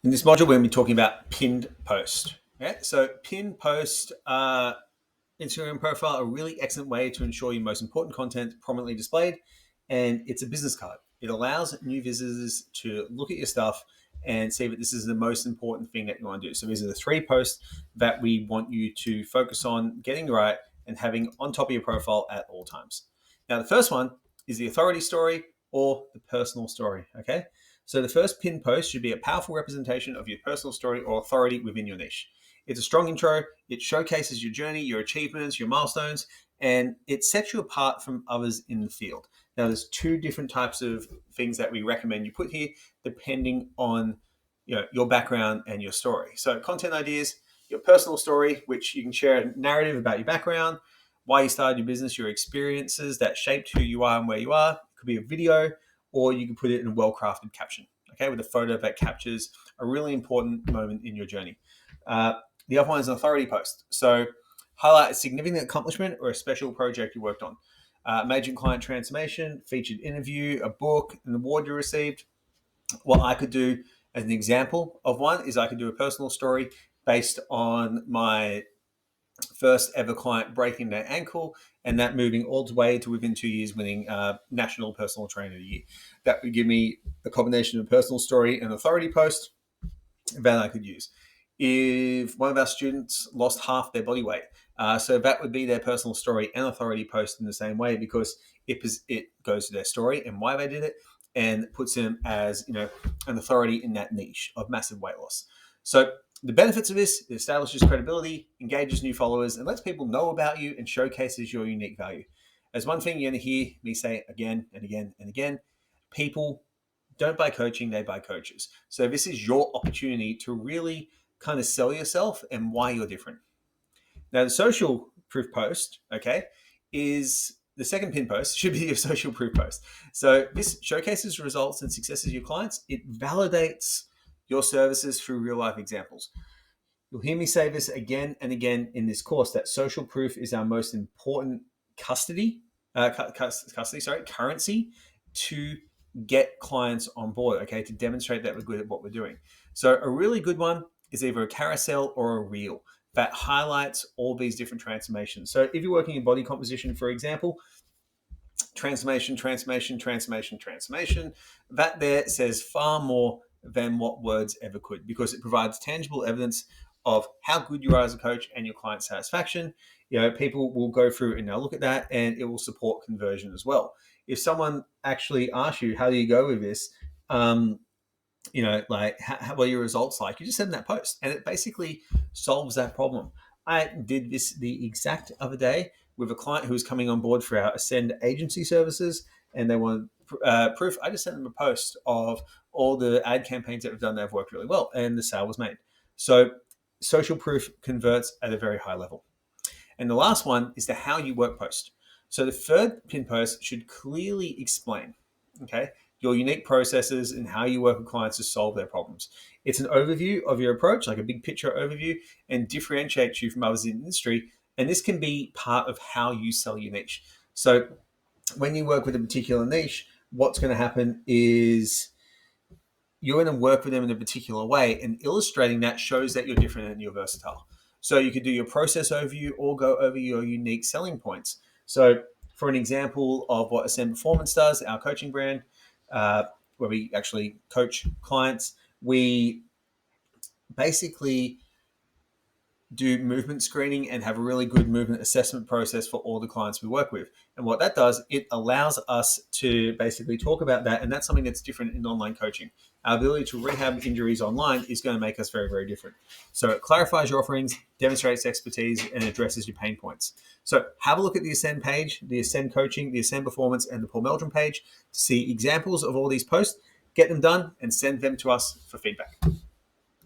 In this module, we're going to be talking about pinned post. Okay? So pinned post Instagram profile, a really excellent way to ensure your most important content prominently displayed. And it's a business card. It allows new visitors to look at your stuff and see that this is the most important thing that you want to do. So these are the 3 posts that we want you to focus on getting right and having on top of your profile at all times. Now, the first one is the authority story or the personal story. Okay. So the first pinned post should be a powerful representation of your personal story or authority within your niche. It's a strong intro. It showcases your journey, your achievements, your milestones, and it sets you apart from others in the field. Now, there's 2 different types of things that we recommend you put here, depending on your background and your story. So content ideas, your personal story, which you can share a narrative about your background, why you started your business, your experiences that shaped who you are and where you are. It could be a video, or you can put it in a well-crafted caption, okay, with a photo that captures a really important moment in your journey. The other one is an authority post. So highlight a significant accomplishment or a special project you worked on. Major client transformation, featured interview, a book, an award you received. What I could do as an example of one is I could do a personal story based on my first ever client breaking their ankle and that moving all the way to within 2 years winning National Personal Trainer of the Year. That would give me a combination of personal story and authority post that I could use. If one of our students lost half their body weight, so that would be their personal story and authority post in the same way, because it goes to their story and why they did it and puts them as an authority in that niche of massive weight loss. So the benefits of this: it establishes credibility, engages new followers, and lets people know about you and showcases your unique value. As one thing you're going to hear me say again and again and again, people don't buy coaching, they buy coaches. So this is your opportunity to really kind of sell yourself and why you're different. Now, the social proof post, okay, is the second pin post, should be your social proof post. So this showcases results and successes of your clients. It validates your services through real life examples. You'll hear me say this again and again in this course, that social proof is our most important currency to get clients on board, okay, to demonstrate that we're good at what we're doing. So a really good one is either a carousel or a reel that highlights all these different transformations. So if you're working in body composition, for example, transformation, that there says far more than what words ever could, because it provides tangible evidence of how good you are as a coach and your client satisfaction. People will go through and they'll look at that, and it will support conversion as well. If someone actually asks you, how do you go with this? What are your results like? You just send that post, and it basically solves that problem. I did this the exact other day with a client who was coming on board for our Ascend agency services, and they wanted proof. I just sent them a post of all the ad campaigns that we've done that have worked really well, and the sale was made. So social proof converts at a very high level. And the last one is the how you work post. So the third pin post should clearly explain, okay, your unique processes and how you work with clients to solve their problems. It's an overview of your approach, like a big picture overview, and differentiates you from others in the industry. And this can be part of how you sell your niche. So when you work with a particular niche, what's going to happen is you're going to work with them in a particular way, and illustrating that shows that you're different and you're versatile. So you could do your process overview or go over your unique selling points. So for an example of what Ascend Performance does, our coaching brand, where we actually coach clients, we basically do movement screening and have a really good movement assessment process for all the clients we work with. And what that does, it allows us to basically talk about that. And that's something that's different in online coaching. Our ability to rehab injuries online is going to make us very, very different. So it clarifies your offerings, demonstrates expertise, and addresses your pain points. So have a look at the Ascend page, the Ascend coaching, the Ascend performance, and the Paul Meldrum page to see examples of all these posts. Get them done and send them to us for feedback.